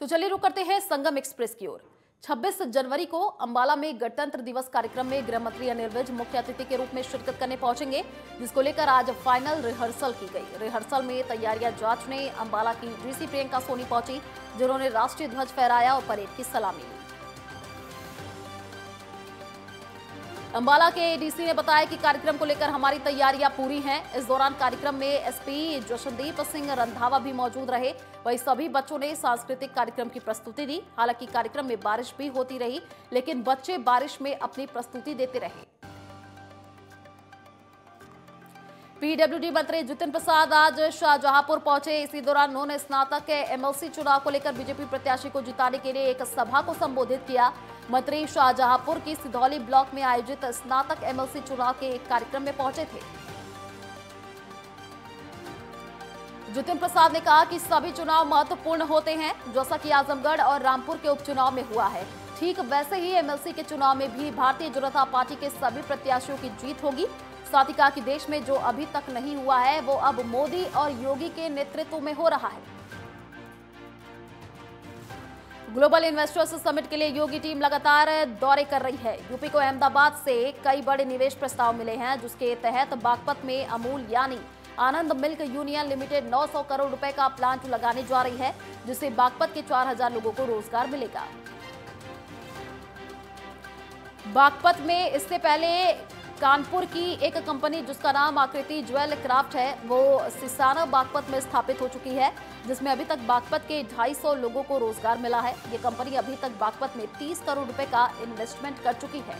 तो चलिए रुक करते हैं संगम एक्सप्रेस की ओर। 26 जनवरी को अंबाला में गणतंत्र दिवस कार्यक्रम में गृह मंत्री अनिल विज मुख्य अतिथि के रूप में शिरकत करने पहुंचेंगे, जिसको लेकर आज फाइनल रिहर्सल की गई। रिहर्सल में तैयारियां जांचने अंबाला की डीसी प्रियंका सोनी पहुंची, जिन्होंने राष्ट्रीय ध्वज फहराया और परेड की सलामी ली। अंबाला के एडीसी ने बताया कि कार्यक्रम को लेकर हमारी तैयारियां पूरी हैं। इस दौरान कार्यक्रम में एसपी जशनदीप सिंह रंधावा भी मौजूद रहे। वहीं सभी बच्चों ने सांस्कृतिक कार्यक्रम की प्रस्तुति दी। हालांकि कार्यक्रम में बारिश भी होती रही, लेकिन बच्चे बारिश में अपनी प्रस्तुति देते रहे। पीडब्ल्यूडी मंत्री जितिन प्रसाद आज शाहजहांपुर पहुंचे। इसी दौरान उन्होंने स्नातक के एमएलसी चुनाव को लेकर बीजेपी प्रत्याशी को जिताने के लिए एक सभा को संबोधित किया। मंत्री शाहजहांपुर की सिधौली ब्लॉक में आयोजित स्नातक एमएलसी चुनाव के एक कार्यक्रम में पहुंचे थे। जितिन प्रसाद ने कहा कि सभी चुनाव महत्वपूर्ण होते हैं, जैसा कि आजमगढ़ और रामपुर के उपचुनाव में हुआ है। ठीक वैसे ही एमएलसी के चुनाव में भी भारतीय जनता पार्टी के सभी प्रत्याशियों की जीत होगी। साथ ही कहा कि देश में जो अभी तक नहीं हुआ है वो अब मोदी और योगी के नेतृत्व में हो रहा है। ग्लोबल इन्वेस्टर्स समिट के लिए योगी टीम लगातार दौरे कर रही है। यूपी को अहमदाबाद से कई बड़े निवेश प्रस्ताव मिले हैं, जिसके तहत बागपत में अमूल यानी आनंद मिल्क यूनियन लिमिटेड 900 करोड़ रुपए का प्लांट लगाने जा रही है, जिससे बागपत के 4000 लोगों को रोजगार मिलेगा। बागपत में इससे पहले कानपुर की एक कंपनी जिसका नाम आकृति ज्वेल क्राफ्ट है, वो सिसाना बागपत में स्थापित हो चुकी है, जिसमें अभी तक बागपत के 250 लोगों को रोजगार मिला है। ये कंपनी अभी तक बागपत में 30 करोड़ रुपए का इन्वेस्टमेंट कर चुकी है।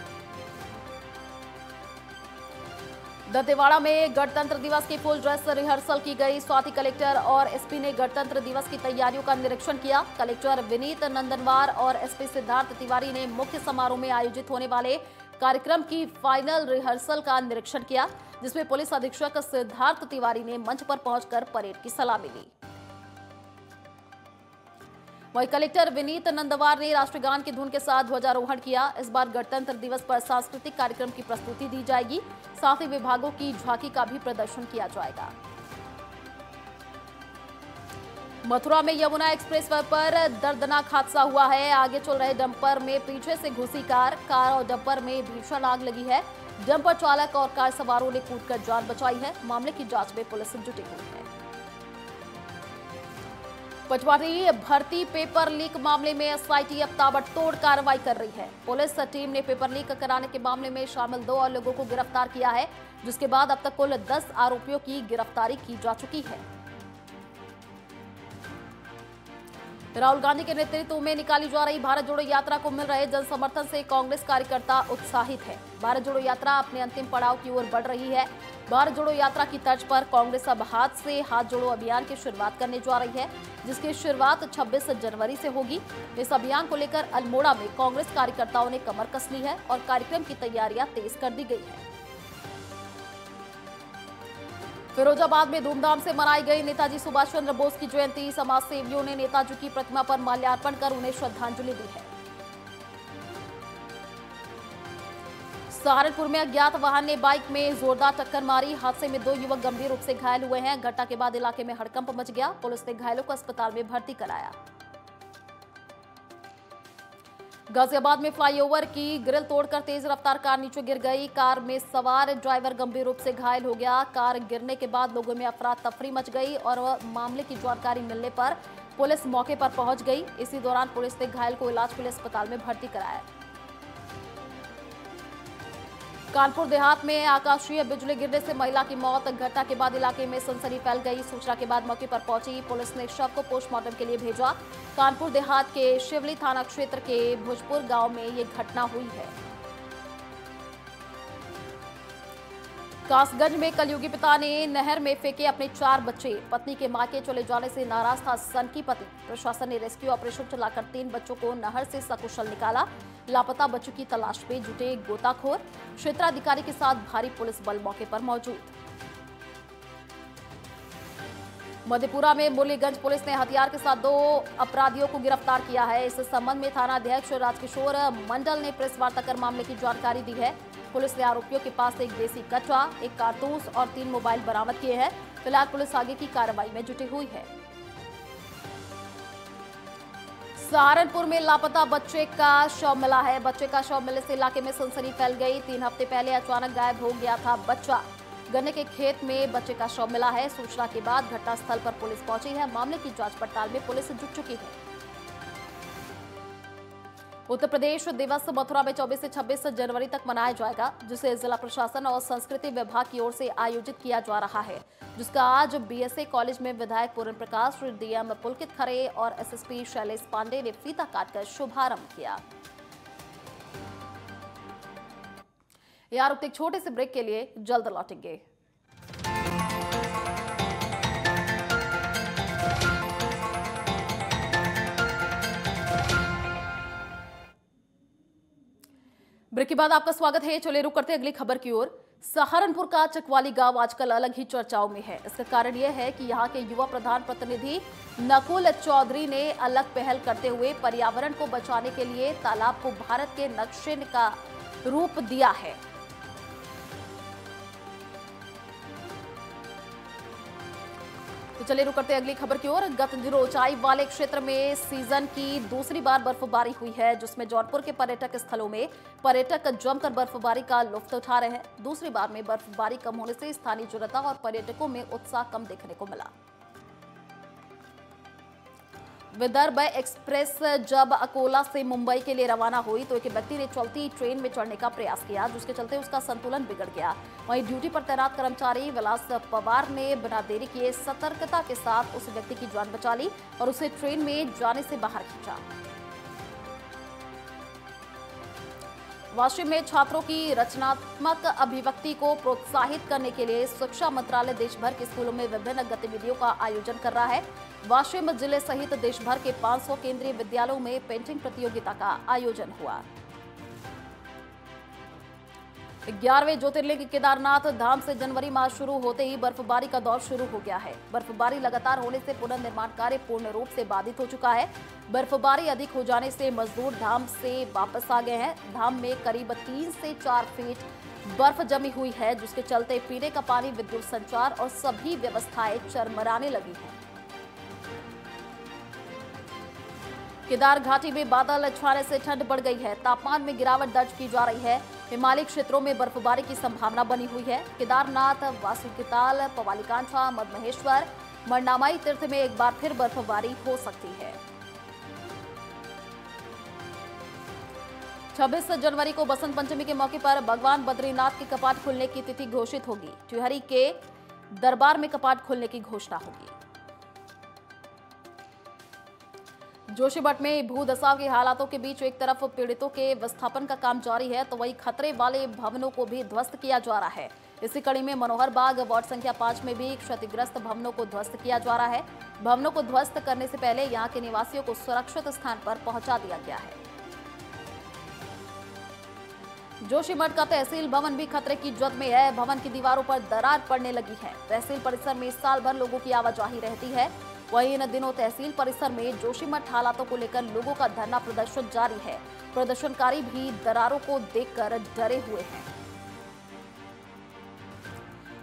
दंतेवाड़ा में गणतंत्र दिवस की फुल ड्रेस रिहर्सल की गई। स्वाति कलेक्टर और एसपी ने गणतंत्र दिवस की तैयारियों का निरीक्षण किया। कलेक्टर विनीत नंदनवार और एसपी सिद्धार्थ तिवारी ने मुख्य समारोह में आयोजित होने वाले कार्यक्रम की फाइनल रिहर्सल का निरीक्षण किया, जिसमें पुलिस अधीक्षक सिद्धार्थ तिवारी ने मंच पर पहुंचकर परेड की सलामी ली। वहीं कलेक्टर विनीत नंदवार ने राष्ट्रगान की धुन के साथ ध्वजारोहण किया। इस बार गणतंत्र दिवस पर सांस्कृतिक कार्यक्रम की प्रस्तुति दी जाएगी। साथ ही विभागों की झांकी का भी प्रदर्शन किया जाएगा। मथुरा में यमुना एक्सप्रेस वे पर दर्दनाक हादसा हुआ है। आगे चल रहे डंपर में पीछे से घुसी कार और डंपर में भीषण आग लगी है। डंपर चालक और कार सवारों ने कूदकर जान बचाई है। मामले की जांच में पुलिस जुटी हुई है। पटवारी भर्ती पेपर लीक मामले में एसआईटी अब ताबड़तोड़ कार्रवाई कर रही है। पुलिस टीम ने पेपर लीक कराने के मामले में शामिल 2 और लोगों को गिरफ्तार किया है, जिसके बाद अब तक कुल 10 आरोपियों की गिरफ्तारी की जा चुकी है। राहुल गांधी के नेतृत्व में निकाली जा रही भारत जोड़ो यात्रा को मिल रहे जन समर्थन से कांग्रेस कार्यकर्ता उत्साहित है। भारत जोड़ो यात्रा अपने अंतिम पड़ाव की ओर बढ़ रही है। भारत जोड़ो यात्रा की तर्ज पर कांग्रेस अब हाथ से हाथ जोड़ो अभियान की शुरुआत करने जा रही है, जिसकी शुरुआत 26 जनवरी से होगी। इस अभियान को लेकर अल्मोड़ा में कांग्रेस कार्यकर्ताओं ने कमर कस ली है और कार्यक्रम की तैयारियां तेज कर दी गई है। फिरोजाबाद में धूमधाम से मनाई गई नेताजी सुभाष चंद्र बोस की जयंती। समाज सेवियों ने नेताजी की प्रतिमा पर माल्यार्पण कर उन्हें श्रद्धांजलि दी है। सहारनपुर में अज्ञात वाहन ने बाइक में जोरदार टक्कर मारी। हादसे में 2 युवक गंभीर रूप से घायल हुए हैं। घटना के बाद इलाके में हड़कंप मच गया। पुलिस ने घायलों को अस्पताल में भर्ती कराया। गाजियाबाद में फ्लाईओवर की ग्रिल तोड़कर तेज रफ्तार कार नीचे गिर गई। कार में सवार ड्राइवर गंभीर रूप से घायल हो गया। कार गिरने के बाद लोगों में अफरा तफरी मच गई और मामले की जानकारी मिलने पर पुलिस मौके पर पहुंच गई। इसी दौरान पुलिस ने घायल को इलाज के लिए अस्पताल में भर्ती कराया। कानपुर देहात में आकाशीय बिजली गिरने से महिला की मौत। घटना के बाद इलाके में सनसनी फैल गई। सूचना के बाद मौके पर पहुंची पुलिस ने शव को पोस्टमार्टम के लिए भेजा। कानपुर देहात के शिवली थाना क्षेत्र के भोजपुर गांव में ये घटना हुई है। कासगंज में कलयुगी पिता ने नहर में फेंके अपने 4 बच्चे। पत्नी के मायके चले जाने से नाराज था सनकी पति। प्रशासन ने रेस्क्यू ऑपरेशन चलाकर 3 बच्चों को नहर से सकुशल निकाला। लापता बच्चों की तलाश में जुटे गोताखोर। क्षेत्राधिकारी के साथ भारी पुलिस बल मौके पर मौजूद। मधेपुरा में मुरलीगंज पुलिस ने हथियार के साथ 2 अपराधियों को गिरफ्तार किया है। इस संबंध में थाना अध्यक्ष राजकिशोर मंडल ने प्रेस वार्ता कर मामले की जानकारी दी है। पुलिस ने आरोपियों के पास एक देसी कट्टा, एक कारतूस और 3 मोबाइल बरामद किए हैं। फिलहाल पुलिस आगे की कार्रवाई में जुटी हुई है। सहारनपुर में लापता बच्चे का शव मिला है। बच्चे का शव मिलने से इलाके में सनसनी फैल गई। 3 हफ्ते पहले अचानक गायब हो गया था बच्चा। गन्ने के खेत में बच्चे का शव मिला है। सूचना के बाद घटनास्थल पर पुलिस पहुंची है। मामले की जांच पड़ताल में पुलिस जुट चुकी है। उत्तर प्रदेश दिवस मथुरा में 24 से 26 जनवरी तक मनाया जाएगा, जिसे जिला प्रशासन और संस्कृति विभाग की ओर से आयोजित किया जा रहा है, जिसका आज बीएसए कॉलेज में विधायक पूर्ण प्रकाश, डीएम पुलकित खरे और एसएसपी शैलेश पांडे ने फीता काटकर शुभारंभ किया। यार रुकते एक छोटे से ब्रेक के लिए, जल्द लौटेंगे। ब्रेक के बाद आपका स्वागत है। चलिए रुक करते हैं अगली खबर की ओर। सहारनपुर का चकवाली गांव आजकल अलग ही चर्चाओं में है। इसका कारण यह है कि यहां के युवा प्रधान प्रतिनिधि नकुल चौधरी ने अलग पहल करते हुए पर्यावरण को बचाने के लिए तालाब को भारत के नक्शे का रूप दिया है। तो चलिए रुक करते हैं अगली खबर की ओर। गत दिनों ऊंचाई वाले क्षेत्र में सीजन की दूसरी बार बर्फबारी हुई है, जिसमें जौनपुर के पर्यटक स्थलों में पर्यटक जमकर बर्फबारी का लुत्फ उठा रहे हैं। दूसरी बार में बर्फबारी कम होने से स्थानीय जनता और पर्यटकों में उत्साह कम देखने को मिला। विदर्भ एक्सप्रेस जब अकोला से मुंबई के लिए रवाना हुई तो एक व्यक्ति ने चलती ट्रेन में चढ़ने का प्रयास किया, जिसके चलते उसका संतुलन बिगड़ गया। वहीं ड्यूटी पर तैनात कर्मचारी विलास पवार ने बिना देरी किए सतर्कता के साथ उस व्यक्ति की जान बचा ली और उसे ट्रेन में जाने से बाहर खींचा। वाशी में छात्रों की रचनात्मक अभिव्यक्ति को प्रोत्साहित करने के लिए शिक्षा मंत्रालय देश भर के स्कूलों में विभिन्न गतिविधियों का आयोजन कर रहा है। वाशिम जिले सहित देश भर के 500 केंद्रीय विद्यालयों में पेंटिंग प्रतियोगिता का आयोजन हुआ। 11वें ज्योतिर्लिंग केदारनाथ धाम से जनवरी माह शुरू होते ही बर्फबारी का दौर शुरू हो गया है। बर्फबारी लगातार होने से पुनर्निर्माण कार्य पूर्ण रूप से बाधित हो चुका है। बर्फबारी अधिक हो जाने से मजदूर धाम से वापस आ गए हैं। धाम में करीब 3 से 4 फीट बर्फ जमी हुई है, जिसके चलते पीने का पानी, विद्युत संचार और सभी व्यवस्थाएं चरमराने लगी हैं। केदार घाटी में बादल छाने से ठंड बढ़ गई है। तापमान में गिरावट दर्ज की जा रही है। हिमालयी क्षेत्रों में बर्फबारी की संभावना बनी हुई है। केदारनाथ, वासुकीताल, पवालीकांठा, मदमहेश्वर, मरनामाई तीर्थ में एक बार फिर बर्फबारी हो सकती है। 26 जनवरी को बसंत पंचमी के मौके पर भगवान बद्रीनाथ के कपाट खुलने की तिथि घोषित होगी। टिहरी के दरबार में कपाट खुलने की घोषणा होगी। जोशीमठ में भूदसाव के हालातों के बीच एक तरफ पीड़ितों के विस्थापन का काम जारी है, तो वहीं खतरे वाले भवनों को भी ध्वस्त किया जा रहा है। इसी कड़ी में मनोहर बाग वार्ड संख्या 5 में भी क्षतिग्रस्त भवनों को ध्वस्त किया जा रहा है। भवनों को ध्वस्त करने से पहले यहां के निवासियों को सुरक्षित स्थान पर पहुंचा दिया गया है। जोशीमठ का तहसील भवन भी खतरे की जद में है। भवन की दीवारों पर दरार पड़ने लगी है। तहसील परिसर में साल भर लोगों की आवाजाही रहती है। वहीं इन दिनों तहसील परिसर में जोशीमठ हालातों को लेकर लोगों का धरना प्रदर्शन जारी है। प्रदर्शनकारी भी दरारों को देखकर डरे हुए हैं।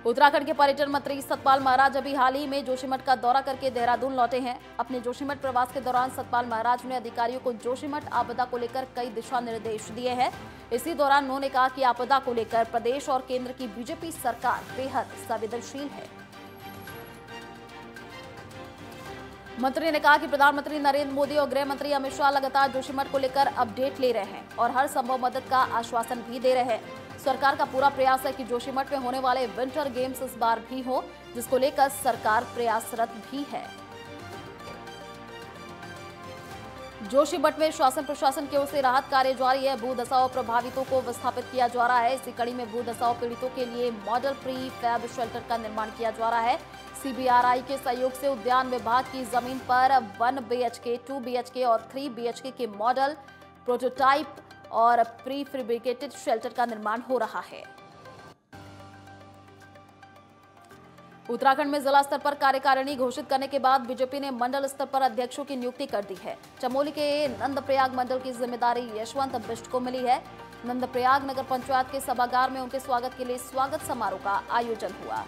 उत्तराखंड के पर्यटन मंत्री सतपाल महाराज अभी हाल ही में जोशीमठ का दौरा करके देहरादून लौटे हैं। अपने जोशीमठ प्रवास के दौरान सतपाल महाराज ने अधिकारियों को जोशीमठ आपदा को लेकर कई दिशा निर्देश दिए हैं। इसी दौरान उन्होंने कहा कि आपदा को लेकर प्रदेश और केंद्र की बीजेपी सरकार बेहद संवेदनशील है। मंत्री ने कहा कि प्रधानमंत्री नरेंद्र मोदी और गृह मंत्री अमित शाह लगातार जोशीमठ को लेकर अपडेट ले रहे हैं और हर संभव मदद का आश्वासन भी दे रहे हैं। सरकार का पूरा प्रयास है कि जोशीमठ में होने वाले विंटर गेम्स इस बार भी हो, जिसको लेकर सरकार प्रयासरत भी है। जोशीमठ में शासन प्रशासन की ओर से राहत कार्य जारी है। भूदसाव प्रभावितों को विस्थापित किया जा रहा है। इसी कड़ी में भूदसाव पीड़ितों के लिए मॉडल प्री फैब शेल्टर का निर्माण किया जा रहा है। सीबीआरआई के सहयोग से उद्यान विभाग की जमीन पर 1 BHK, 2 BHK और 3 BHK के मॉडल, प्रोटोटाइप और प्री फैब्रिकेटेड शेल्टर का निर्माण हो रहा है। उत्तराखंड में जिला स्तर पर कार्यकारिणी घोषित करने के बाद बीजेपी ने मंडल स्तर पर अध्यक्षों की नियुक्ति कर दी है। चमोली के नंदप्रयाग मंडल की जिम्मेदारी यशवंत बिष्ट को मिली है। नंदप्रयाग नगर पंचायत के सभागार में उनके स्वागत के लिए स्वागत समारोह का आयोजन हुआ।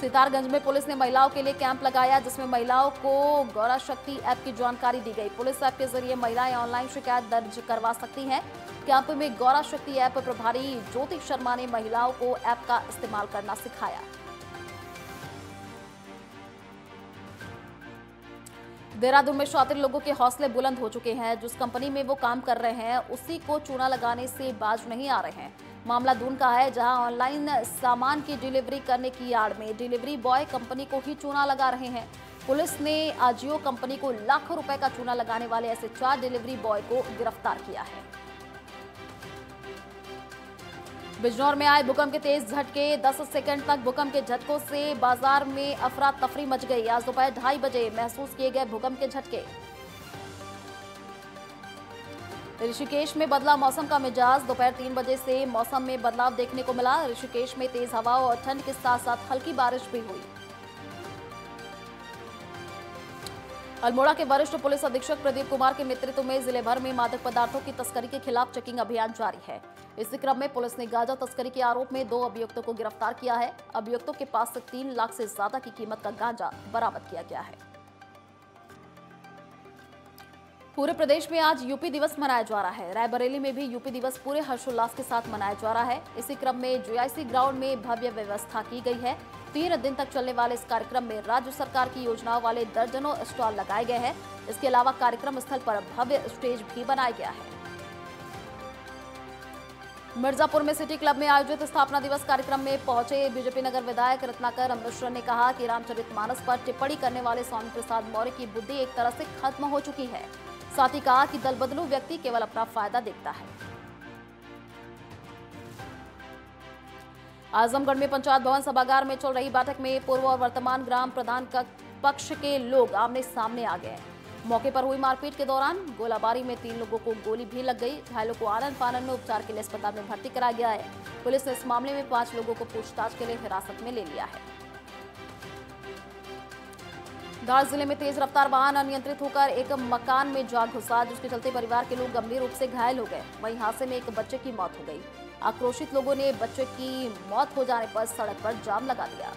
सितारगंज में पुलिस ने महिलाओं के लिए कैंप लगाया, जिसमें महिलाओं को गौरा शक्ति ऐप की जानकारी दी गई। पुलिस ऐप के जरिए महिलाएं ऑनलाइन शिकायत दर्ज करवा सकती हैं। कैंप में गौरा शक्ति ऐप प्रभारी ज्योति शर्मा ने महिलाओं को ऐप का इस्तेमाल करना सिखाया। देहरादून में शातिर लोगों के हौसले बुलंद हो चुके हैं। जिस कंपनी में वो काम कर रहे हैं उसी को चूना लगाने से बाज नहीं आ रहे हैं। मामला दून का है, जहां ऑनलाइन सामान की डिलीवरी करने की आड़ में डिलीवरी बॉय कंपनी को ही चूना लगा रहे हैं। पुलिस ने आजियो कंपनी को लाखों रुपए का चूना लगाने वाले ऐसे 4 डिलीवरी बॉय को गिरफ्तार किया है। बिजनौर में आए भूकंप के तेज झटके, 10 सेकंड तक भूकंप के झटकों से बाजार में अफरा तफरी मच गई। आज दोपहर 2:30 बजे महसूस किए गए भूकंप के झटके। ऋषिकेश में बदला मौसम का मिजाज, दोपहर 3 बजे से मौसम में बदलाव देखने को मिला। ऋषिकेश में तेज हवाओं और ठंड के साथ साथ हल्की बारिश भी हुई। अल्मोड़ा के वरिष्ठ पुलिस अधीक्षक प्रदीप कुमार के नेतृत्व में जिले भर में मादक पदार्थों की तस्करी के खिलाफ चेकिंग अभियान जारी है। इसी क्रम में पुलिस ने गांजा तस्करी के आरोप में 2 अभियुक्तों को गिरफ्तार किया है। अभियुक्तों के पास से 3 लाख से ज्यादा की कीमत का गांजा बरामद किया गया है। पूरे प्रदेश में आज यूपी दिवस मनाया जा रहा है। रायबरेली में भी यूपी दिवस पूरे हर्षोल्लास के साथ मनाया जा रहा है। इसी क्रम में जीआईसी ग्राउंड में भव्य व्यवस्था की गई है। 3 दिन तक चलने वाले इस कार्यक्रम में राज्य सरकार की योजनाओं वाले दर्जनों स्टॉल लगाए गए हैं। इसके अलावा कार्यक्रम स्थल पर भव्य स्टेज भी बनाया गया है। मिर्जापुर में सिटी क्लब में आयोजित स्थापना दिवस कार्यक्रम में पहुंचे बीजेपी नगर विधायक रत्नाकर अमृतसर ने कहा कि रामचरितमानस पर टिप्पणी करने वाले स्वामी प्रसाद मौर्य की बुद्धि एक तरह से खत्म हो चुकी है। साथ ही कहा कि दल बदलू व्यक्ति केवल अपना फायदा देखता है। आजमगढ़ में पंचायत भवन सभागार में चल रही बैठक में पूर्व और वर्तमान ग्राम प्रधान पक्ष के लोग आमने सामने आ गए। मौके पर हुई मारपीट के दौरान गोलाबारी में 3 लोगों को गोली भी लग गई। घायलों को आनंद फानन में उपचार के लिए अस्पताल में भर्ती कराया गया है। पुलिस ने इस मामले में 5 लोगों को पूछताछ के लिए हिरासत में ले लिया है। धार जिले में तेज रफ्तार वाहन अनियंत्रित होकर एक मकान में जा घुसा, जिसके चलते परिवार के लोग गंभीर रूप से घायल हो गए। वहीं हादसे में एक बच्चे की मौत हो गई। आक्रोशित लोगों ने बच्चे की मौत हो जाने पर सड़क पर जाम लगा दिया।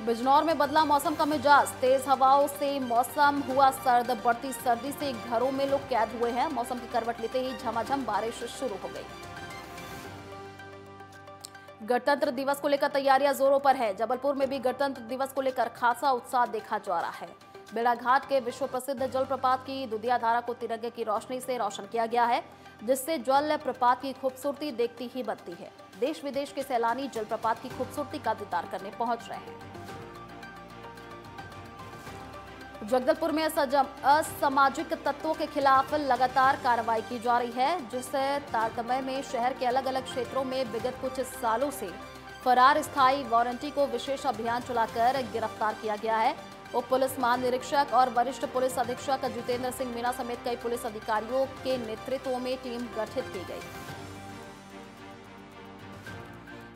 बिजनौर में बदला मौसम का मिजाज, तेज हवाओं से मौसम हुआ सर्द। बढ़ती सर्दी से घरों में लोग कैद हुए हैं। मौसम की करवट लेते ही झमाझम बारिश शुरू हो गई। गणतंत्र दिवस को लेकर तैयारियां जोरों पर है। जबलपुर में भी गणतंत्र दिवस को लेकर खासा उत्साह देखा जा रहा है। बेड़ाघाट के विश्व प्रसिद्ध जलप्रपात की दुधिया धारा को तिरंगे की रोशनी से रोशन किया गया है, जिससे जल प्रपात की खूबसूरती देखती ही बनती है। देश विदेश के सैलानी जलप्रपात की खूबसूरती का दीदार करने पहुंच रहे हैं। जगदलपुर में असामाजिक तत्वों के खिलाफ लगातार कार्रवाई की जा रही है, जिससे तारतम्य में शहर के अलग अलग क्षेत्रों में विगत कुछ सालों से फरार स्थायी वारंटी को विशेष अभियान चलाकर गिरफ्तार किया गया है। उप पुलिस महानिरीक्षक और वरिष्ठ पुलिस अधीक्षक जितेंद्र सिंह मीणा समेत कई पुलिस अधिकारियों के नेतृत्व में टीम गठित की गई।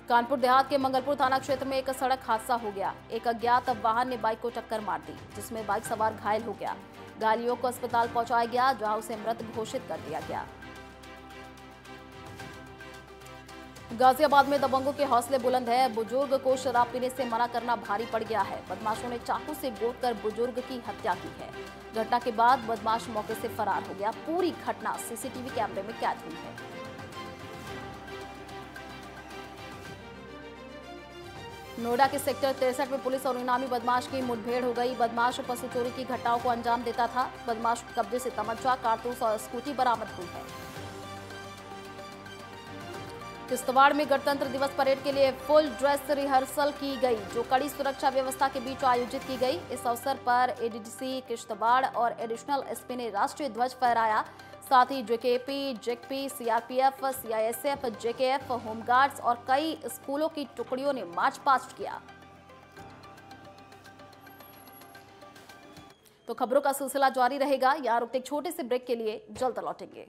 कानपुर देहात के मंगलपुर थाना क्षेत्र में एक सड़क हादसा हो गया। एक अज्ञात वाहन ने बाइक को टक्कर मार दी, जिसमें बाइक सवार घायल हो गया। घायलों को अस्पताल पहुंचाया गया, जहां उसे मृत घोषित कर दिया गया। गाजियाबाद में दबंगों के हौसले बुलंद है। बुजुर्ग को शराब पीने से मना करना भारी पड़ गया है। बदमाशों ने चाकू से गोदकर बुजुर्ग की हत्या की है। घटना के बाद बदमाश मौके से फरार हो गया। पूरी घटना सीसीटीवी कैमरे में कैद हुई है। नोएडा के सेक्टर 63 में पुलिस और इनामी बदमाश की मुठभेड़ हो गई। बदमाश पशु चोरी की घटनाओं को अंजाम देता था। बदमाश कब्जे से तमंचा, कारतूस और स्कूटी बरामद हुई है। किश्तवाड़ में गणतंत्र दिवस परेड के लिए फुल ड्रेस रिहर्सल की गई, जो कड़ी सुरक्षा व्यवस्था के बीच आयोजित की गई। इस अवसर पर एडीडीसी किश्तवाड़ और एडिशनल एसपी ने राष्ट्रीय ध्वज फहराया। साथ ही जेकेपी, जेकपी, सीआरपीएफ, सीआईएसएफ, जेकेएफ, होमगार्ड्स और कई स्कूलों की टुकड़ियों ने मार्च पास्ट किया। तो खबरों का सिलसिला जारी रहेगा। यहाँ रुकते एक छोटे से ब्रेक के लिए जल्द लौटेंगे।